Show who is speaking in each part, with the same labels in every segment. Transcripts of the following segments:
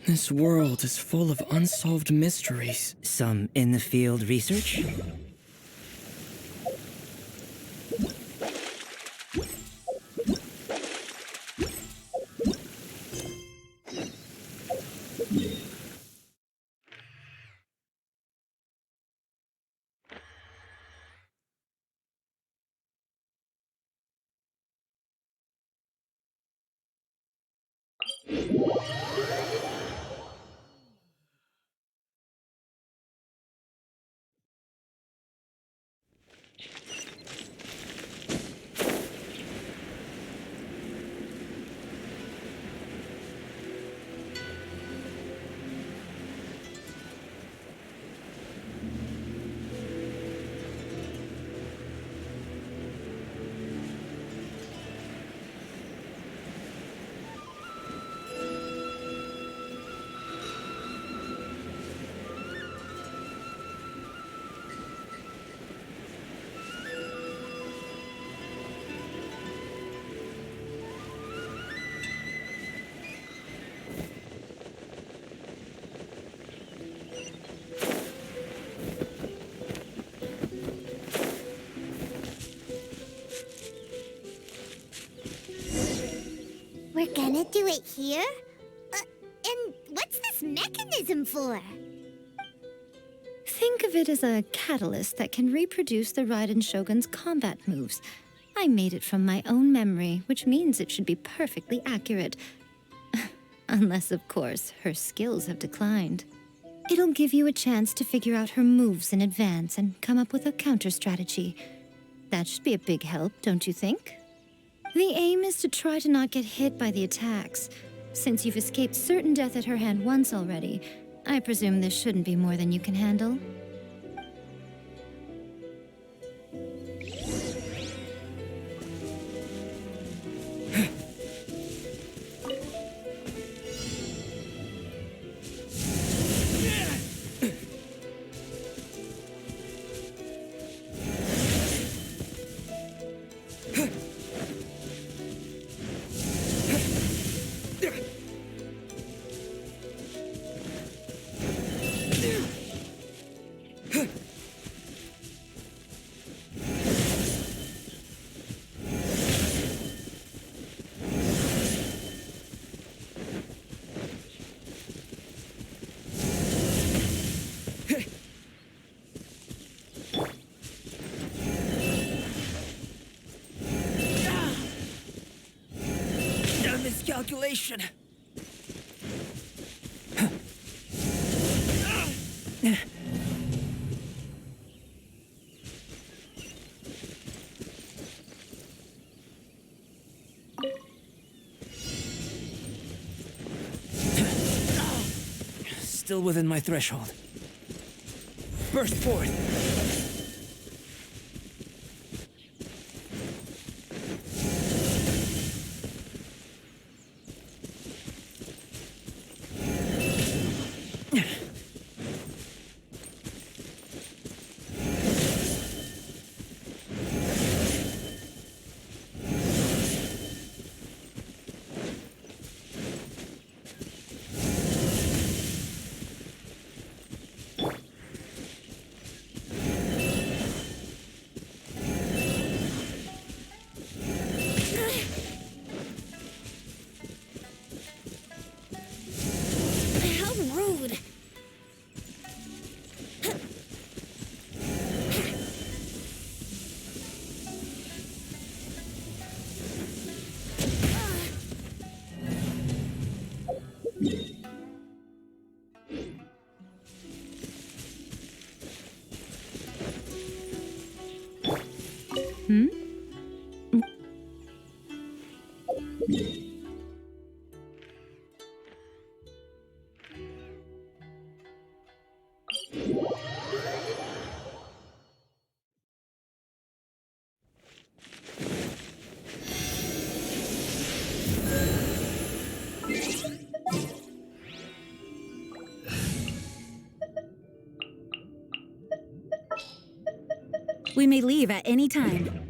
Speaker 1: This world is full of unsolved mysteries.
Speaker 2: Some in the field research?
Speaker 3: We're gonna do it here? And what's this mechanism for?
Speaker 4: Think of it as a catalyst that can reproduce the Raiden Shogun's combat moves. I made it from my own memory, which means it should be perfectly accurate. Unless, of course, her skills have declined. It'll give you a chance to figure out her moves in advance and come up with a counter strategy. That should be a big help, don't you think? The aim is to try to not get hit by the attacks. Since you've escaped certain death at her hand once already, I presume this shouldn't be more than you can handle.
Speaker 2: Miscalculation. Still within my threshold. Burst forth.
Speaker 4: Hmm?
Speaker 5: We may leave at any time.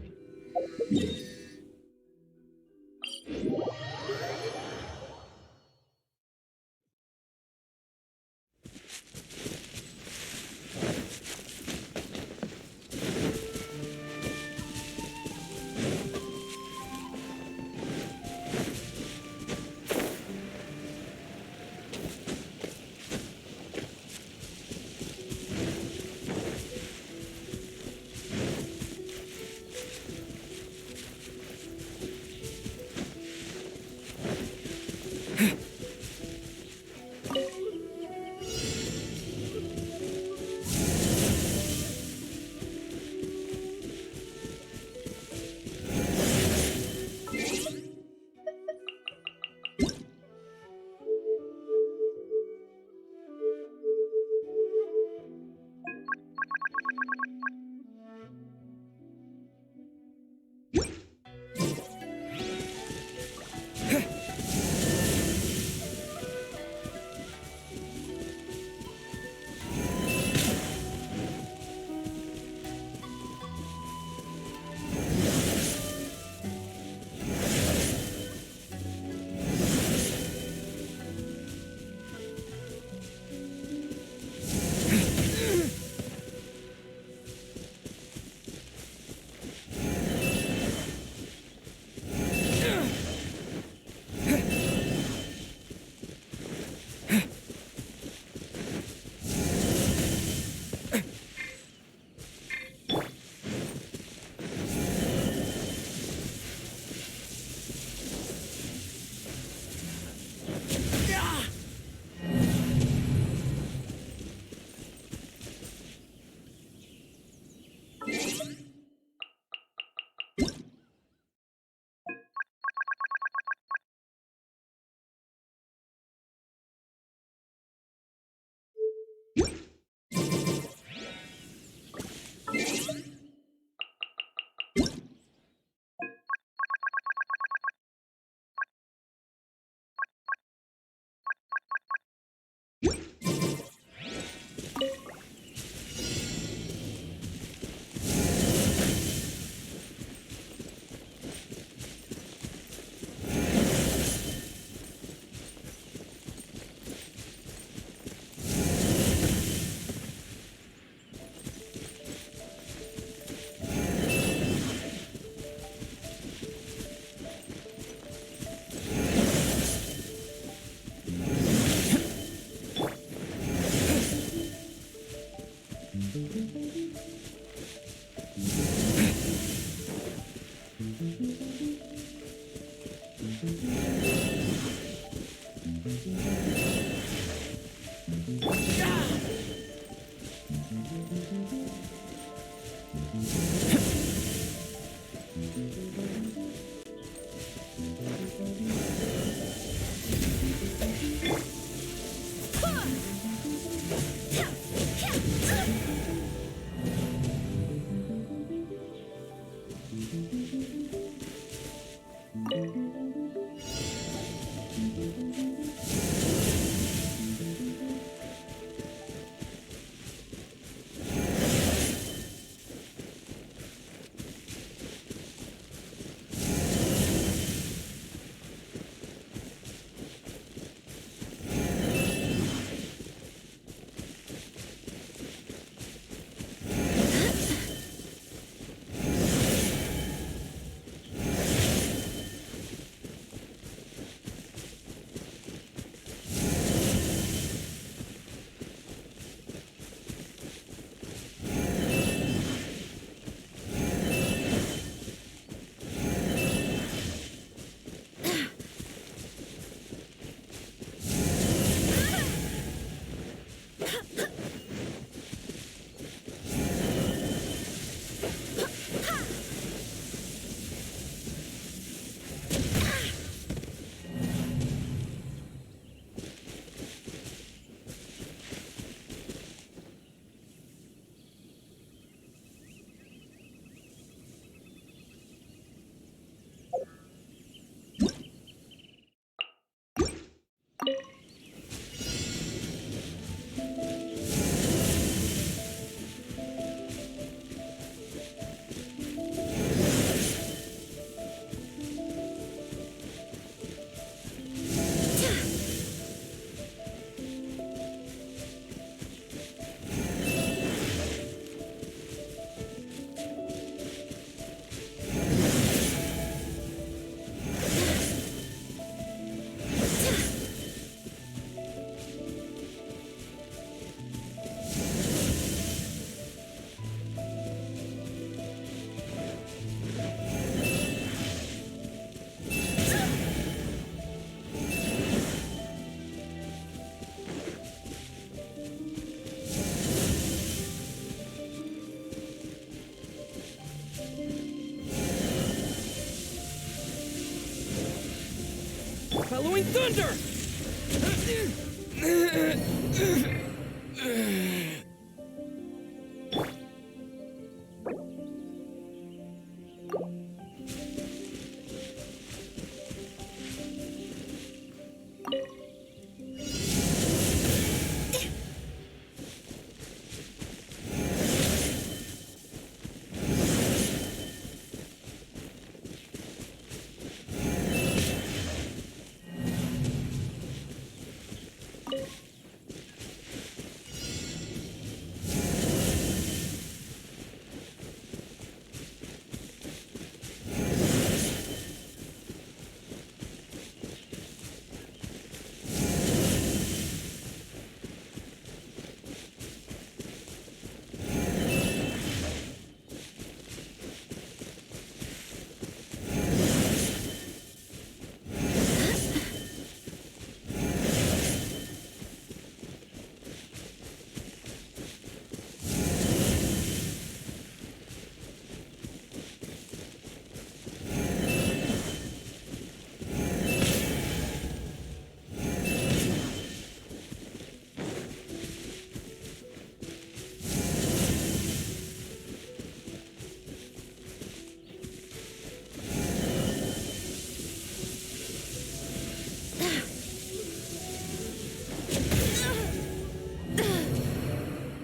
Speaker 1: Thunder!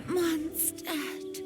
Speaker 5: Mondstadt.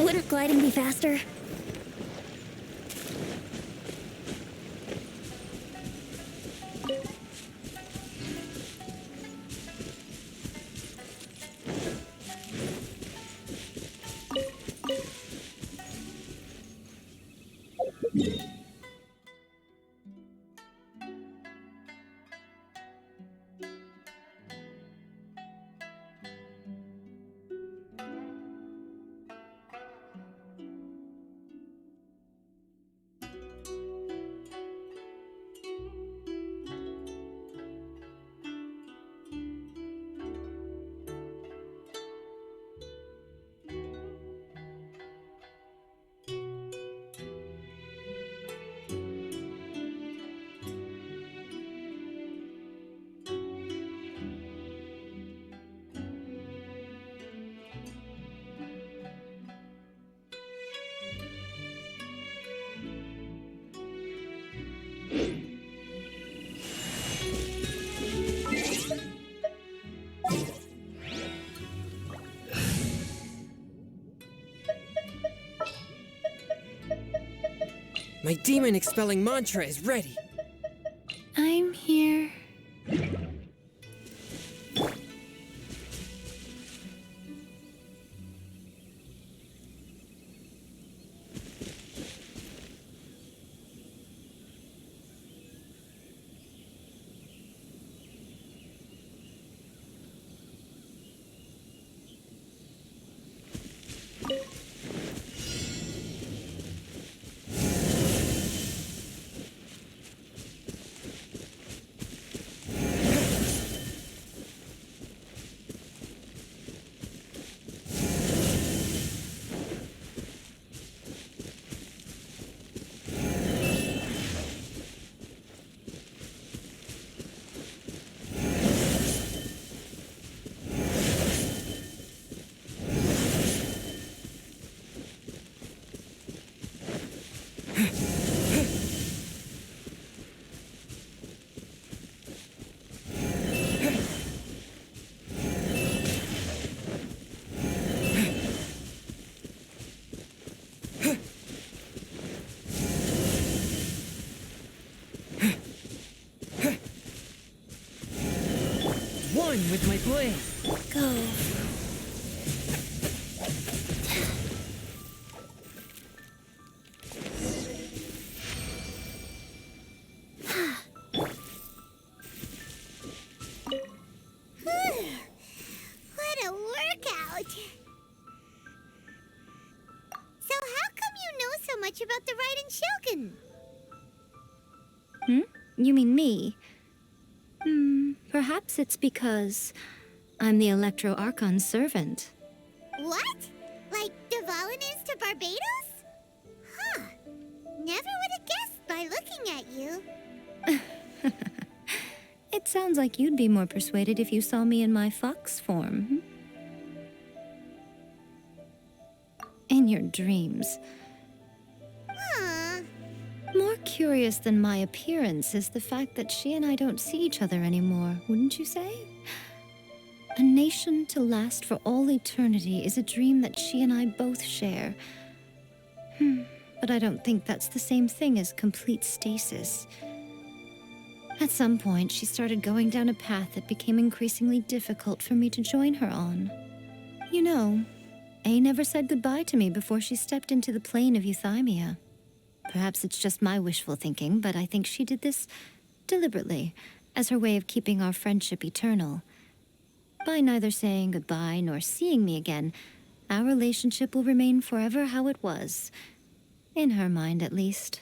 Speaker 5: Wouldn't gliding be faster?
Speaker 2: My demon-expelling mantra is ready.
Speaker 5: I'm here.
Speaker 1: on with my plan.
Speaker 5: Go.
Speaker 3: What a workout! So how come you know so much about the Raiden Shogun?
Speaker 4: You mean me? Perhaps it's because I'm the Electro Archon's servant.
Speaker 3: What? Like Dvalin is to Barbados? Huh. Never would have guessed by looking at you.
Speaker 4: It sounds like you'd be more persuaded if you saw me in my fox form. In your dreams.
Speaker 3: Huh.
Speaker 4: More curious than my appearance is the fact that she and I don't see each other anymore, wouldn't you say? A nation to last for all eternity is a dream that she and I both share. But I don't think that's the same thing as complete stasis. At some point, she started going down a path that became increasingly difficult for me to join her on. You know, A never said goodbye to me before she stepped into the plane of euthymia. Perhaps it's just my wishful thinking, but I think she did this deliberately, as her way of keeping our friendship eternal. By neither saying goodbye nor seeing me again, our relationship will remain forever how it was. In her mind, at least.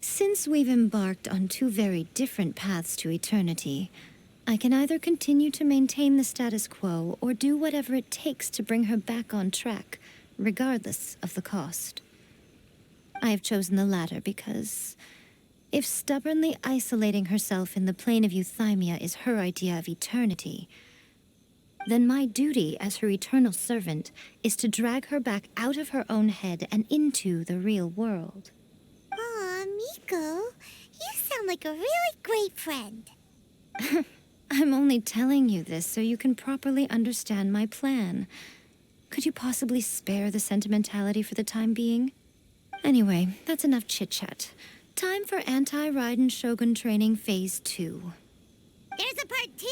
Speaker 4: Since we've embarked on two very different paths to eternity, I can either continue to maintain the status quo or do whatever it takes to bring her back on track, regardless of the cost. I have chosen the latter because if stubbornly isolating herself in the plane of euthymia is her idea of eternity, then my duty as her eternal servant is to drag her back out of her own head and into the real world.
Speaker 3: Aw, Miko, you sound like a really great friend.
Speaker 4: I'm only telling you this so you can properly understand my plan. Could you possibly spare the sentimentality for the time being? Anyway, that's enough chit-chat. Time for Anti-Raiden Shogun Training Phase 2.
Speaker 3: There's a part 2?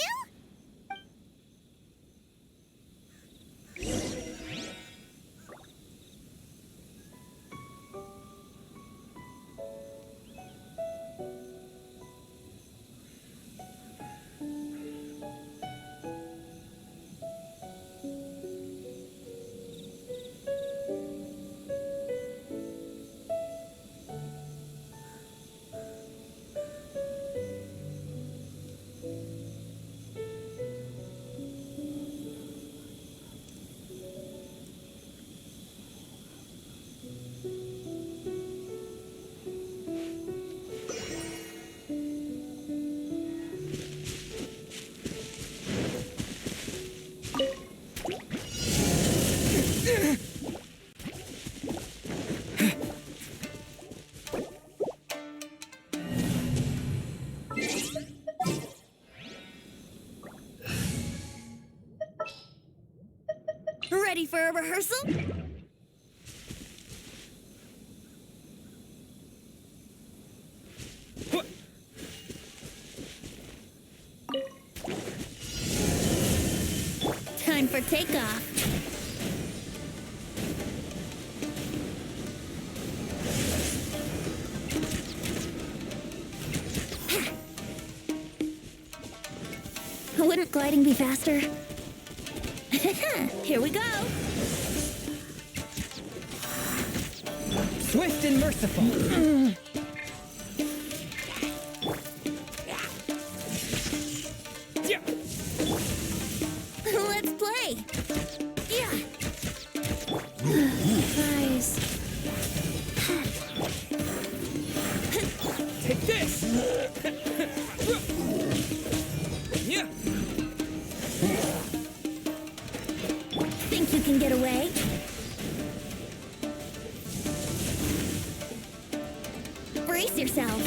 Speaker 5: Ready for a rehearsal? Time for takeoff. Wouldn't gliding be faster? Here we go!
Speaker 1: Swift and merciful. Yeah.
Speaker 5: Let's play! Yeah!
Speaker 4: Guys,
Speaker 1: Take this. Yeah.
Speaker 5: Think you can get away? Brace yourself!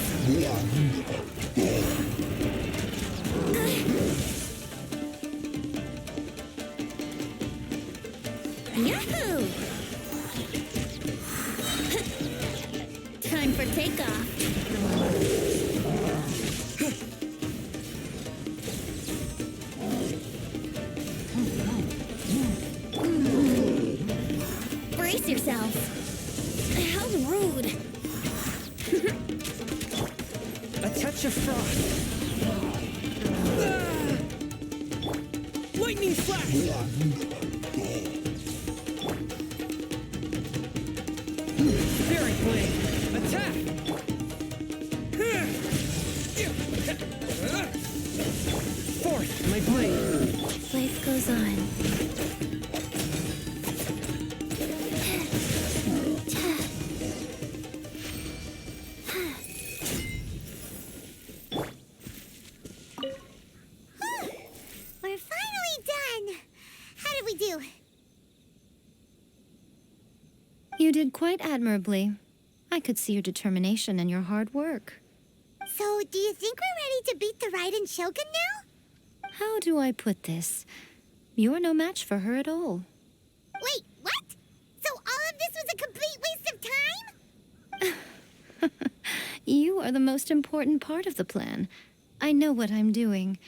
Speaker 5: Yahoo! Time for takeoff.
Speaker 2: Touch of frost. Lightning flash. Spirit blade. Attack. Forth my blade.
Speaker 5: Life goes on.
Speaker 3: We're finally done. How did we do?
Speaker 4: You did quite admirably. I could see your determination and your hard work.
Speaker 3: So, do you think we're ready to beat the Raiden Shogun now?
Speaker 4: How do I put this? You're no match for her at all.
Speaker 3: Wait, what? So all of this was a complete waste of time?
Speaker 4: You are the most important part of the plan. I know what I'm doing.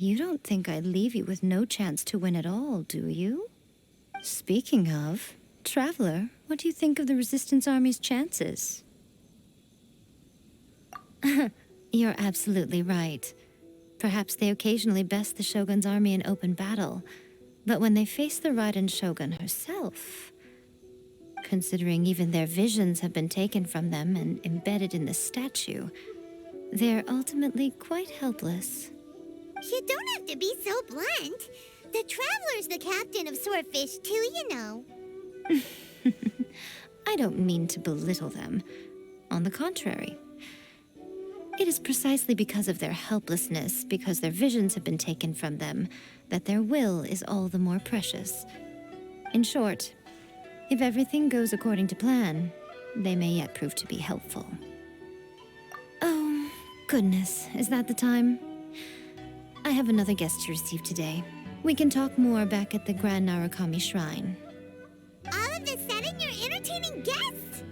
Speaker 4: You don't think I'd leave you with no chance to win at all, do you? Speaking of, Traveler, what do you think of the Resistance Army's chances? You're absolutely right. Perhaps they occasionally best the Shogun's army in open battle, but when they face the Raiden Shogun herself, considering even their visions have been taken from them and embedded in the statue, they're ultimately quite helpless.
Speaker 3: You don't have to be so blunt. The Traveler's the captain of Swordfish too, you know.
Speaker 4: I don't mean to belittle them. On the contrary. It is precisely because of their helplessness, because their visions have been taken from them, that their will is all the more precious. In short, if everything goes according to plan, they may yet prove to be helpful. Oh, goodness, is that the time? I have another guest to receive today. We can talk more back at the Grand Narukami Shrine.
Speaker 3: All of a sudden, you're entertaining guests?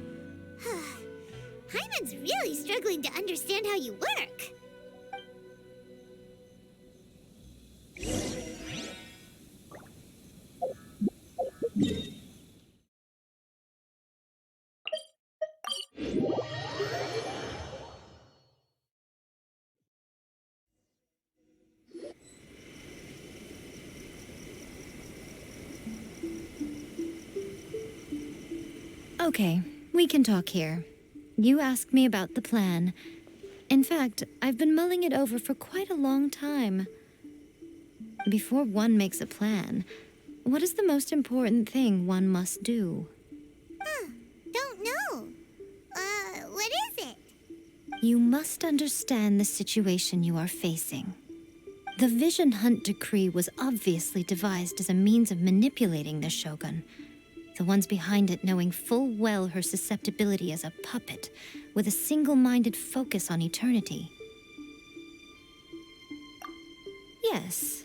Speaker 3: Hyman's really struggling to understand how you work.
Speaker 4: Okay, we can talk here. You asked me about the plan. In fact, I've been mulling it over for quite a long time. Before one makes a plan, what is the most important thing one must do?
Speaker 3: Don't know. What is it?
Speaker 4: You must understand the situation you are facing. The Vision Hunt Decree was obviously devised as a means of manipulating the Shogun. The ones behind it knowing full well her susceptibility as a puppet, with a single-minded focus on eternity. Yes,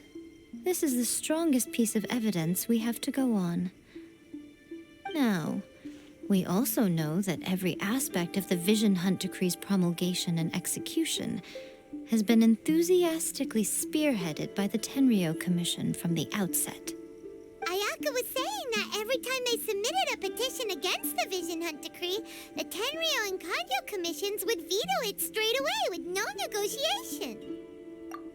Speaker 4: this is the strongest piece of evidence we have to go on. Now, we also know that every aspect of the Vision Hunt Decree's promulgation and execution has been enthusiastically spearheaded by the Tenryou Commission from the outset.
Speaker 3: Ayaka was saying that every time they submitted a petition against the Vision Hunt Decree, the Tenryou and Kanjo commissions would veto it straight away with no negotiation.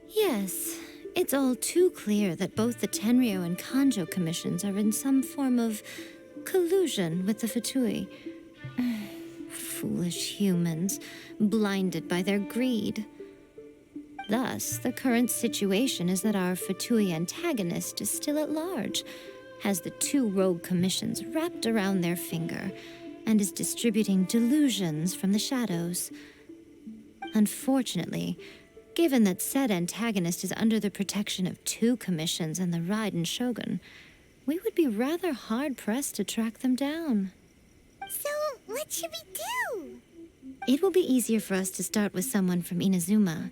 Speaker 4: Yes, it's all too clear that both the Tenryou and Kanjo commissions are in some form of collusion with the Fatui. Foolish humans, blinded by their greed. Thus, the current situation is that our Fatui antagonist is still at large, has the two rogue commissions wrapped around their finger, and is distributing delusions from the shadows. Unfortunately, given that said antagonist is under the protection of two commissions and the Raiden Shogun, we would be rather hard-pressed to track them down.
Speaker 3: So, what should we do?
Speaker 4: It will be easier for us to start with someone from Inazuma.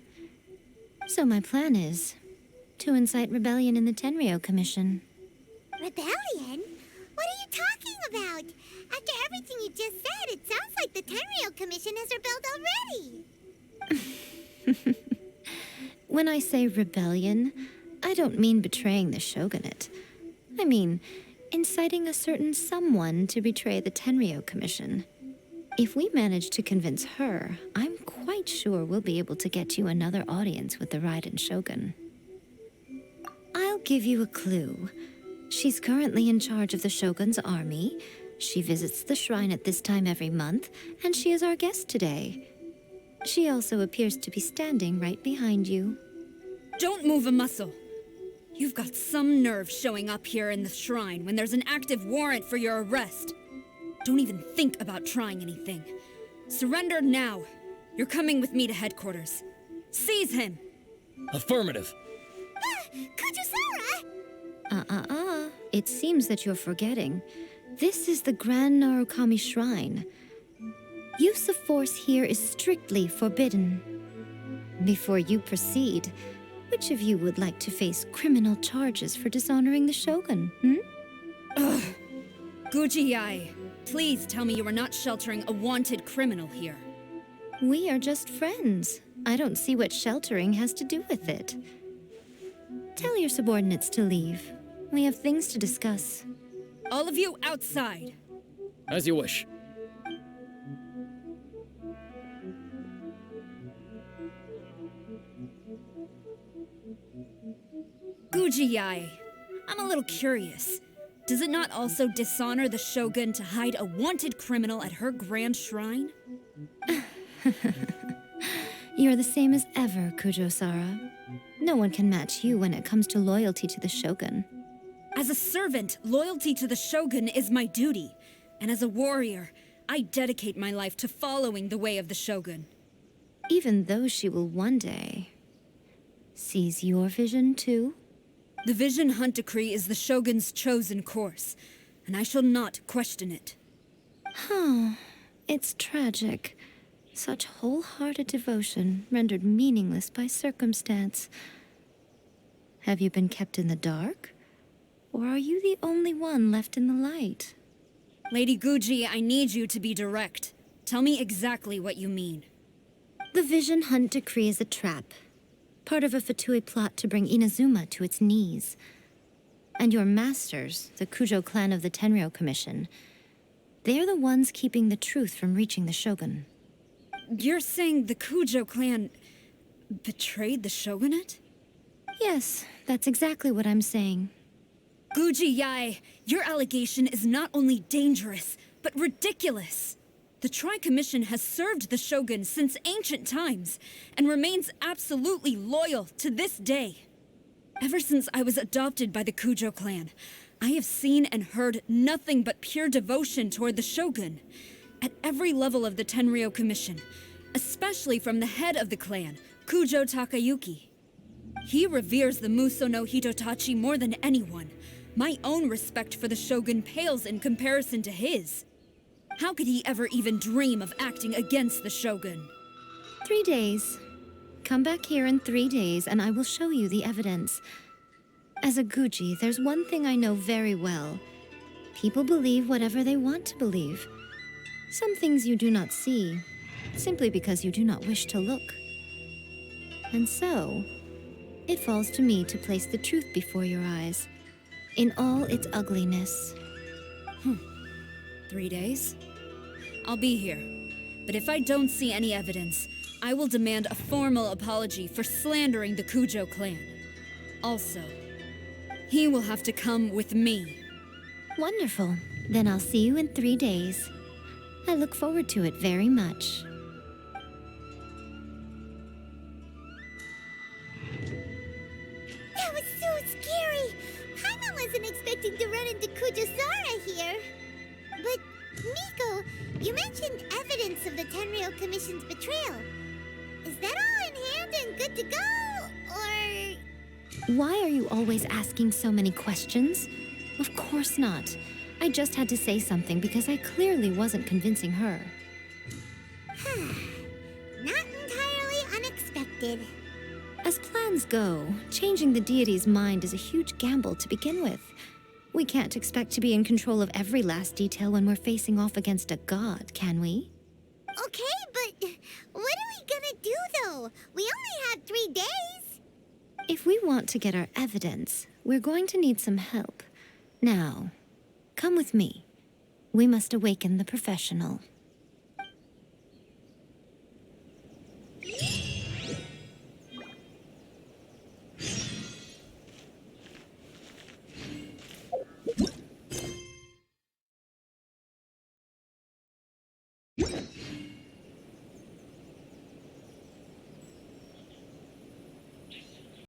Speaker 4: So my plan is to incite rebellion in the Tenryou Commission.
Speaker 3: Rebellion? What are you talking about? After everything you just said, it sounds like the Tenryou Commission has rebelled already.
Speaker 4: When I say rebellion, I don't mean betraying the shogunate. I mean inciting a certain someone to betray the Tenryou Commission. If we manage to convince her, I'm quite quite sure we'll be able to get you another audience with the Raiden Shogun. I'll give you a clue. She's currently in charge of the Shogun's army. She visits the shrine at this time every month, and she is our guest today. She also appears to be standing right behind you.
Speaker 6: Don't move a muscle. You've got some nerve showing up here in the shrine when there's an active warrant for your arrest. Don't even think about trying anything. Surrender now. You're coming with me to headquarters. Seize him!
Speaker 1: Affirmative.
Speaker 3: Kujusara!
Speaker 4: It seems that you're forgetting. This is the Grand Narukami Shrine. Use of force here is strictly forbidden. Before you proceed, which of you would like to face criminal charges for dishonoring the Shogun,
Speaker 6: Guji-ai, please tell me you are not sheltering a wanted criminal here.
Speaker 4: We are just friends. I don't see what sheltering has to do with it. Tell your subordinates to leave. We have things to discuss.
Speaker 6: All of you outside.
Speaker 1: As you wish.
Speaker 6: Guji-ai, I'm a little curious. Does it not also dishonor the Shogun to hide a wanted criminal at her grand shrine?
Speaker 4: You're the same as ever, Kujo-Sara. No one can match you when it comes to loyalty to the Shogun.
Speaker 6: As a servant, loyalty to the Shogun is my duty. And as a warrior, I dedicate my life to following the way of the Shogun.
Speaker 4: Even though she will one day seize your vision too?
Speaker 6: The Vision Hunt Decree is the Shogun's chosen course, and I shall not question it.
Speaker 4: It's tragic. Such wholehearted devotion rendered meaningless by circumstance. Have you been kept in the dark? Or are you the only one left in the light?
Speaker 6: Lady Guji, I need you to be direct. Tell me exactly what you mean.
Speaker 4: The Vision Hunt Decree is a trap. Part of a Fatui plot to bring Inazuma to its knees. And your masters, the Kujo clan of the Tenryou Commission, they're the ones keeping the truth from reaching the Shogun.
Speaker 6: You're saying the Kujo clan betrayed the shogunate?
Speaker 4: Yes, that's exactly what I'm saying.
Speaker 6: Guji-ai, your allegation is not only dangerous, but ridiculous. The Tri-Commission has served the Shogun since ancient times, and remains absolutely loyal to this day. Ever since I was adopted by the Kujo clan, I have seen and heard nothing but pure devotion toward the Shogun. At every level of the Tenryou Commission, especially from the head of the clan, Kujo Takayuki. He reveres the Muso no Hitotachi more than anyone. My own respect for the Shogun pales in comparison to his. How could he ever even dream of acting against the Shogun?
Speaker 4: 3 days. Come back here in 3 days and I will show you the evidence. As a Guji, there's one thing I know very well. People believe whatever they want to believe. Some things you do not see, simply because you do not wish to look. And so, it falls to me to place the truth before your eyes, in all its ugliness.
Speaker 6: 3 days? I'll be here. But if I don't see any evidence, I will demand a formal apology for slandering the Kujo clan. Also, he will have to come with me.
Speaker 4: Wonderful. Then I'll see you in 3 days. I look forward to it very much.
Speaker 3: That was so scary! Hana wasn't expecting to run into Kujusara here. But, Miko, you mentioned evidence of the Tenryou Commission's betrayal. Is that all in hand and good to go, or...?
Speaker 4: Why are you always asking so many questions? Of course not. I just had to say something because I clearly wasn't convincing her.
Speaker 3: Not entirely unexpected.
Speaker 4: As plans go, changing the deity's mind is a huge gamble to begin with. We can't expect to be in control of every last detail when we're facing off against a god, can we?
Speaker 3: Okay, but what are we gonna do, though? We only had 3 days.
Speaker 4: If we want to get our evidence, we're going to need some help. Now, come with me. We must awaken the professional.
Speaker 3: Huh?